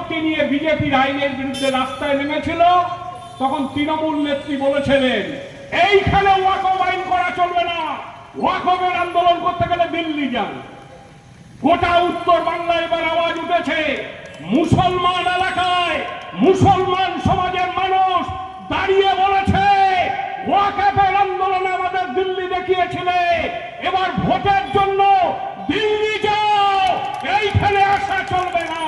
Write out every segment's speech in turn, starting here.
শক্তি নিয়ে বিজেপির আইনের বিরুদ্ধে রাস্তায় নেমেছিল, তখন তৃণমূল নেত্রী বলেছিলেন এইখানে ওয়াকফ আইন করা চলবে না, ওয়াকফের আন্দোলন করতে গেলে দিল্লি যান। গোটা উত্তর বাংলায় এবার আওয়াজ উঠেছে, মুসলমান এলাকায় মুসলমান সমাজের মানুষ দাঁড়িয়ে বলেছে ওয়াকফের আন্দোলনে আমাদের দিল্লি দেখিয়েছিলে, এবার ভোটের জন্য দিল্লি যাও, এইখানে আসা চলবে না।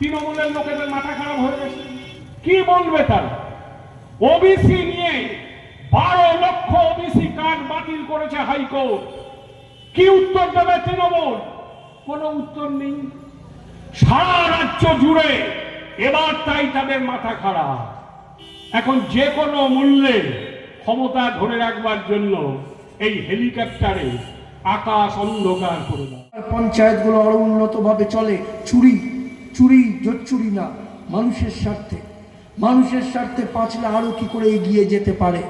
তৃণমূলের লোকেদের মাথা খারাপ হয়ে গেছে, কি বলবে তারা? ওবিসি নিয়ে 12 লক্ষ ওবিসি কার্ড বাতিল করেছে হাইকোর্ট, কি উত্তর দেবে তৃণমূল? কোনো উত্তর নেই। সারা রাজ্য জুড়ে এবার তাই তাদের মাথা খারাপ। এখন যে কোনো মূল্যে ক্ষমতা ধরে রাখবার জন্য এই হেলিকপ্টারে আকাশ অন্ধকার করে দেয়। পঞ্চায়েতগুলো আরো উন্নতভাবে চলে, চুরি চুরি জোচ্চুরি না, মানুষের স্বার্থে, মানুষের স্বার্থে পাঁচলা আরো কি করে এগিয়ে যেতে পারে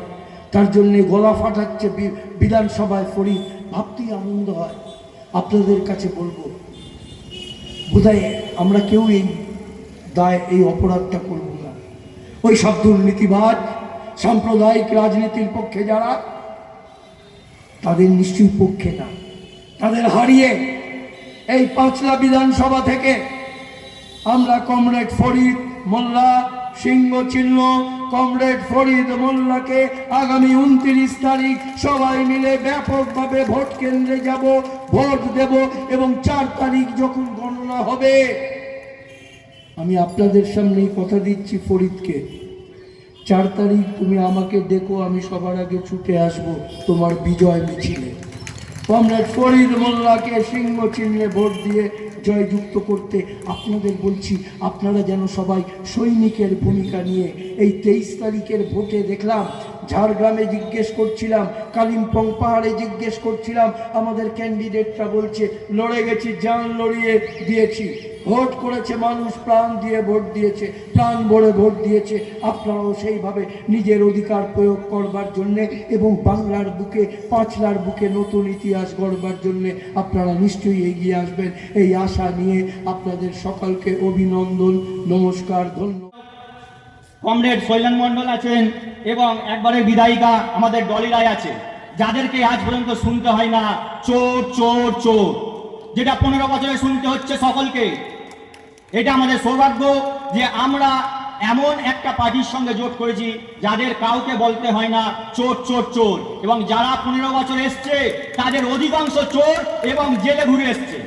তার জন্য গলা ফাটাচ্ছে বিধানসভায় ফরিদ। ভাবতেই আনন্দ হয়। আপনাদের কাছে বলবো, বোধহয় আমরা কেউ এই অপরাধটা করব না। ওই সব দুর্নীতিবাজ সাম্প্রদায়িক রাজনীতির পক্ষে যারা, তাদের নিশ্চয়ই পক্ষে না। তাদের হারিয়ে এই পাঁচলা বিধানসভা থেকে আমরা কমরেড ফরিদ মোল্লা সিংহ চিহ্ন কমরেড ফরিদ মোল্লাকে আগামী 29 তারিখ সবাই মিলে ব্যাপকভাবে ভোট কেন্দ্রে যাব, ভোট দেব এবং 4 তারিখ যখন গণনা হবে, আমি আপনাদের সামনেই কথা দিচ্ছি ফরিদকে, 4 তারিখ তুমি আমাকে ডেকো, আমি সবার আগে ছুটে আসব তোমার বিজয় মিছিলে। কমরেড ফরিদ মোল্লাকে সিংহ চিহ্নে ভোট দিয়ে জয়যুক্ত করতে আপনাদের বলছি, আপনারা যেন সবাই সৈনিকের ভূমিকা নিয়ে এই 23 তারিখের ভোটে দেখলাম ঝাড়গ্রামে জিজ্ঞেস করছিলাম, কালিম্পং পাহাড়ে জিজ্ঞেস করছিলাম, আমাদের ক্যান্ডিডেটরা বলছে লড়ে গেছি, জান লড়িয়ে দিয়েছি। ভোট করেছে মানুষ, প্রাণ দিয়ে ভোট দিয়েছে, প্রাণ ভরে ভোট দিয়েছে। আপনারাও সেইভাবে নিজের অধিকার প্রয়োগ করবার জন্যে এবং বাংলার বুকে, পাঁচলার বুকে নতুন ইতিহাস গড়বার জন্যে আপনারা নিশ্চয়ই এগিয়ে আসবেন। এই আশা নিয়ে আপনাদের সকলকে অভিনন্দন, নমস্কার, ধন্যবাদ। কমরেড শৈলেন মণ্ডল আছেন এবং একবারে বিধায়িকা আমাদের ডলি রায় আছে, যাদেরকে আজ পর্যন্ত শুনতে হয় না চোর চোর চোর, যেটা 15 বছরে শুনতে হচ্ছে সকলকে। এটা আমাদের সৌভাগ্য যে আমরা এমন একটা পার্টির সঙ্গে জোট করেছি যাদের কাউকে বলতে হয় না চোর চোর চোর, এবং যারা 15 বছর এসছে তাদের অধিকাংশ চোর এবং জেলে ঘুরে এসছে।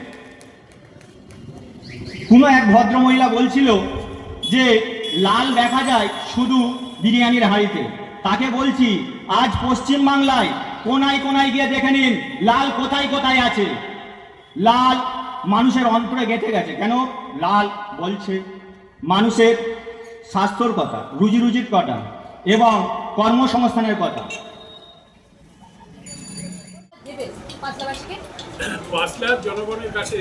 কোনো এক ভদ্রমহিলা বলছিল যে লাল দেখা যায় শুধু বিরিয়ানির হাঁড়িতে। তাকে বলছি আজ পশ্চিম বাংলায় কোনায় কোনায় গিয়ে দেখে নিন লাল কোথায় কোথায় আছে। লাল মানুষের অন্তরে গেঁথে গেছে। কেন? লাল বলছে মানুষের স্বাস্থ্যর কথা, রুজি রুজির কথা এবং কর্মসংস্থানের কথা। পাঁচলার জনগণের কাছে,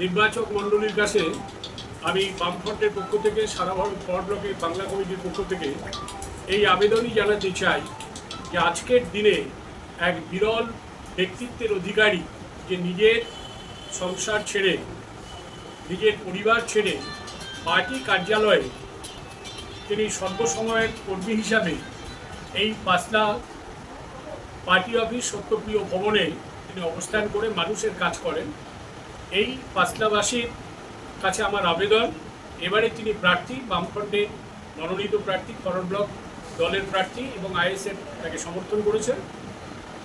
নির্বাচক মণ্ডলীর কাছে আমি বামফ্রন্টের পক্ষ থেকে, সারা ভারত ফর ব্লকের বাংলা কমিটির পক্ষ থেকে এই আবেদনই জানাতে চাই যে আজকের দিনে এক বিরল ব্যক্তিত্বের অধিকারী, যে নিজের সংসার ছেড়ে, নিজের পরিবার ছেড়ে পার্টি কার্যালয়ে তিনি সর্বসময়ের কর্মী হিসাবে এই পাঁচলা পার্টি অফিস সত্যপ্রিয় ভবনে তিনি অবস্থান করে মানুষের কাজ করেন। এই পাঁচলাবাসীর কাছে আমার আবেদন, এবারে তিনি প্রার্থী, বামফ্রন্টের মনোনীত প্রার্থী, ফরওয়ার্ড ব্লক দলের প্রার্থী এবং আইএসএফ তাকে সমর্থন করেছেন।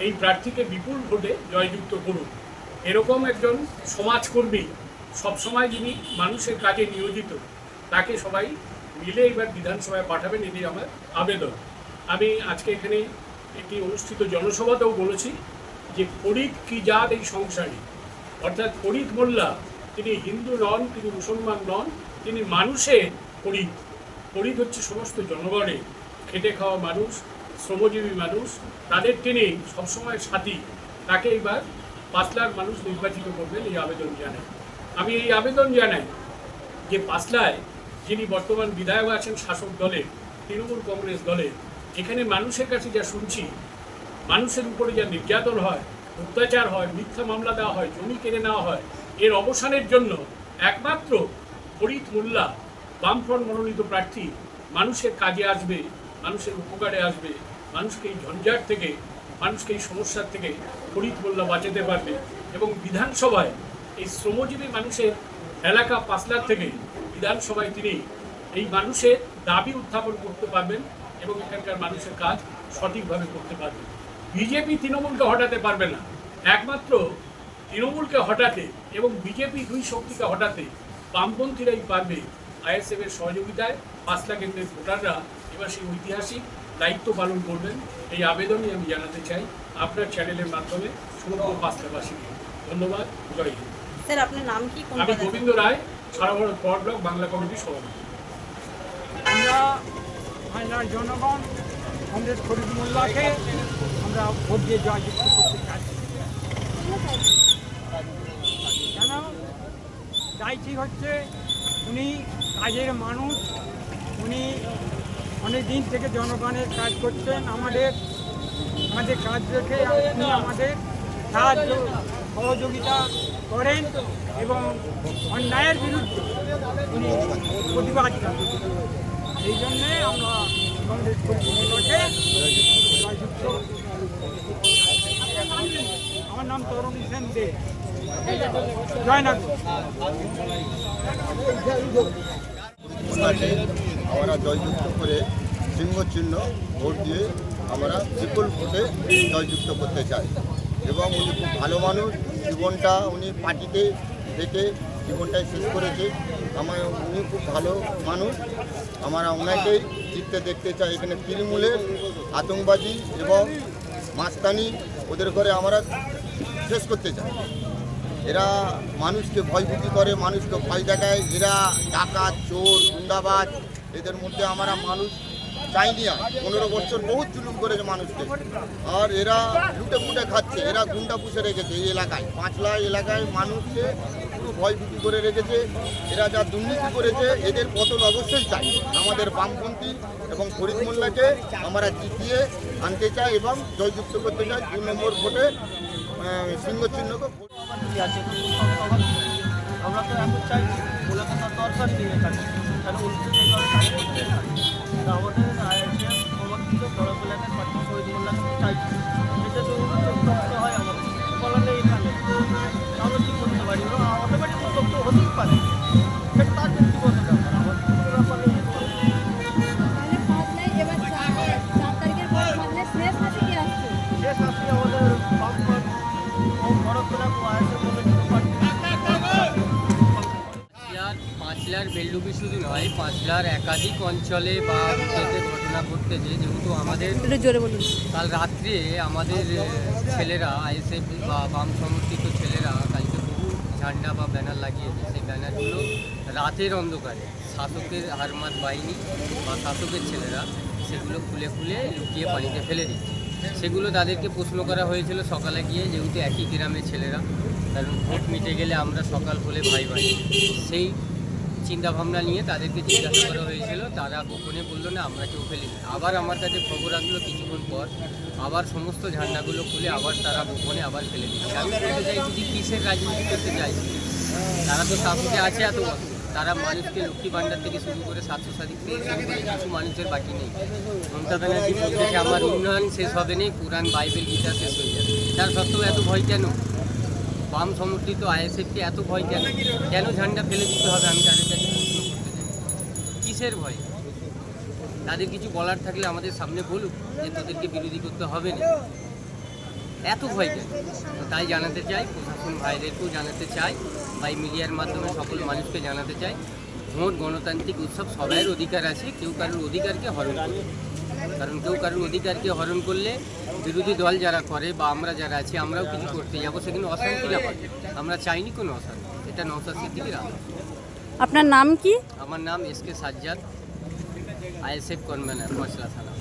এই প্রার্থীকে বিপুল ভোটে জয়যুক্ত করুন। এরকম একজন সমাজকর্মী, সবসময় যিনি মানুষের কাজে নিয়োজিত, তাকে সবাই মিলে এবার বিধানসভায় পাঠাবেন, এটি আমার আবেদন। আমি আজকে এখানে একটি অনুষ্ঠিত জনসভাতেও বলেছি যে ফরিদ কি জাত এই সংসারে, অর্থাৎ ফরিদ মোল্লা তিনি হিন্দু নন, তিনি মুসলমান নন, তিনি মানুষের ফরিদ। ফরিদ হচ্ছে সমস্ত জনগণের, খেটে খাওয়া মানুষ, শ্রমজীবী মানুষ, তাদের তিনি সবসময় সাথী। তাকে এবার পাঁচলার মানুষ নির্বাচিত করবেন, এই আবেদন জানাই। আমি এই আবেদন জানাই যে পাঁচলায় যিনি বর্তমান বিধায়ক আছেন শাসক দলের, তৃণমূল কংগ্রেস দলের, এখানে মানুষের কাছে যা শুনছি, মানুষের উপরে যা নির্যাতন হয়, অত্যাচার হয়, মিথ্যা মামলা দেওয়া হয়, জমি কেড়ে নেওয়া হয়, এর অবসানের জন্য একমাত্র ফরিদ মোল্লা বামফ্রন্ট মনোনীত প্রার্থী মানুষের কাজে আসবে, মানুষের উপকারে আসবে, মানুষকে এই ঝঞ্ঝাট থেকে, মানুষকে এই সমস্যার থেকে ফরিদ মোল্লা বাঁচাতে পারবে এবং বিধানসভায় এই শ্রমজীবী মানুষের এলাকা পাঁচলার থেকে বিধানসভায় তিনি এই মানুষের দাবি উত্থাপন করতে পারবেন এবং এখানকার মানুষের কাজ সঠিকভাবে করতে পারবেন। বিজেপি তৃণমূলকে হটাতে পারবে না, একমাত্র তৃণমূলকে হটাতে এবং বিজেপি দুই শক্তিকে হটাতে বামপন্থীরাই পারবে। আইএসএফের সহযোগিতায় পাঁচলা কেন্দ্রের ভোটাররা এবার সেই ঐতিহাসিক দায়িত্ব পালন করবেন, এই আবেদনই আমি জানাতে চাই আপনার চ্যানেলের মাধ্যমে সমগ্র পাঁচলাবাসীকে। ধন্যবাদ, জয় হিন্দ। স্যার আপনার নাম কি? কোন আমি পদে? গোবিন্দ রায়, সারা ভারত ফরওয়ার্ড ব্লক বাংলা কমিটির সভাপতি। আমরা বাংলার জনগণ কমরেড ফরিদ মোল্লাকে আমরা ভোট দিয়ে জয়যুক্ত করতে চাইছি। কেন চাইছি হচ্ছে উনি কাজের মানুষ, উনি অনেক দিন থেকে জনগণের কাজ করছেন, আমাদের কাজ দেখে উনি আমাদের সাহায্য সহযোগিতা করেন এবং অন্যায়ের বিরুদ্ধে উনি প্রতিবাদ করেন। এই জন্যে আমরা কংগ্রেস কর্মীগুলোকে জয়যুক্ত। আমার নাম তরুণী সেন দে, জয়নগর। ওনাকে আমরা জয়যুক্ত করে সিংহ চিহ্ন ভোট দিয়ে আমরা বিপুল ভোটে জয়যুক্ত করতে চাই এবং উনি খুব ভালো মানুষ, জীবনটা উনি পার্টিতে থেকে জীবনটাই শেষ করেছে। উনি খুব ভালো মানুষ, আমরা ওনাকেই জিততে দেখতে চাই। এখানে তৃণমূলের আতঙ্কবাদী এবং মাস্তানি ওদের করে আমরা শেষ করতে চাই। এরা মানুষকে ভয়ভীতি করে, মানুষকে ভয় দেখায়, এরা ডাকাত, চোর, গুন্ডাবাজ, এদের মধ্যে আমরা মানুষ চাইনি। আর 15 বছর বহুত জুলুম করেছে মানুষকে, আর এরা লুটে ফুটে খাচ্ছে, এরা গুন্ডা পুষে রেখেছে এই এলাকায়, পাঁচলা এলাকায় মানুষকে পুরো ভয়ভীতি করে রেখেছে। এরা যা দুর্নীতি করেছে এদের পতন অবশ্যই চাই। আমাদের বামপন্থী এবং ফরিদ মোল্লাকে আমরা জিতিয়ে আনতে চাই এবং জয়যুক্ত করতে চাই। 2 নম্বর ভোটে সিংহ চিহ্নকে আমরা তো এখন চাই বলে তো তার দরকার নেই এখানে, কেন আমাদের আইএসএফ সমর্থিত বড় এলাকার প্রার্থী ফরিদ মোল্লাকে চাইছি। এটা তো উত্তপ্ত হয়, আমাদের বলার নেই এখানে, আমরা কী করতে পারি? অটোমেটিক উত্তপ্ত হতেই পারে, সেটা তার ব্যক্তিগত ব্যাপার, আমাদের কোনো ব্যাপার নেই। শেষ আসছে আমাদের বামফ্রন্ট ও বড়তলা আইএসএফ কমিটির প্রার্থী। পাঁচলার বেল্লুবি শুধু নয়, পাঁচলার একাধিক অঞ্চলে বা বুথেতে ঘটনা ঘটতেছে। যেহেতু আমাদের জোরে বলুন। কাল রাত্রে আমাদের ছেলেরা, আইএসএফ বা বাম সমর্থিত ছেলেরা কালকে বহু ঝান্ডা বা ব্যানার লাগিয়েছে। সেই ব্যানারগুলো রাতের অন্ধকারে শাসকের হারমাত বাহিনী বা শাসকের ছেলেরা সেগুলো খুলে খুলে লুকিয়ে পানিতে ফেলে দিচ্ছে। সেগুলো তাদেরকে প্রশ্ন করা হয়েছিল সকালে গিয়ে, যেহেতু একই গ্রামের ছেলেরা, কারণ ভোট মিটে গেলে আমরা সকাল হলে ভাই ভাই, সেই চিন্তাভাবনা নিয়ে তাদেরকে জিজ্ঞাসা করা হয়েছিল। তারা গোপনে বললো না, আমরা কেউ ফেলিনি। আবার আমার কাছে খবর আসলো কিছুক্ষণ পর, আবার সমস্ত ঝান্ডাগুলো খুলে আবার তারা গোপনে আবার ফেলে দিচ্ছে। আমি বলতে চাইছি যে কিসের রাজনীতি করতে চাইছি? তারা তো শাসকে আছে এত বছর, তারা মানুষকে লক্ষ্মী ভাণ্ডার থেকে শুরু করে স্বাস্থ্যসাথী থেকে শুরু করে কিছু মানুষের বাকি নেই। মমতা ব্যানার্জি বলতেছে আমার উন্নয়ন শেষ হবে নেই, কোরআন বাইবেল গীতা শেষ হয়ে যাবে। তার সত্ত্বেও এত ভয় কেন? বাম সমর্থিত আইএসএফকে এত ভয় কেন? কেন ঝান্ডা ফেলে দিতে হবে? আমি তাদের কাছে প্রশ্ন করতে চাই, কিসের ভয়? তাদের কিছু বলার থাকলে আমাদের সামনে বলুক যে তোদেরকে বিরোধী করতে হবে না, এত ভয় কেন? তাই জানাতে চাই, প্রশাসন ভাইদেরকেও জানাতে চাই, বা এই মিডিয়ার মাধ্যমে সকল মানুষকে জানাতে চাই, ভোট গণতান্ত্রিক উৎসব, সবাইয়ের অধিকার আছে, কেউ কারোর অধিকারকে হরণ করবে। কারণ কেউ কারোর অধিকারকে হরণ করলে বিরোধী দল যারা করে বা আমরা যারা আছি আমরাও কিছু করতে যাবো, সেখানে অশান্তি না পাবে। আমরা চাইনি কোনো অশান্তি, এটা নওশাদ সিদ্দিকীর আলাপ। আপনার নাম কি? আমার নাম এসকে সাজ্জাদ, আইএসএফ কনভেনার, মশলা থানা।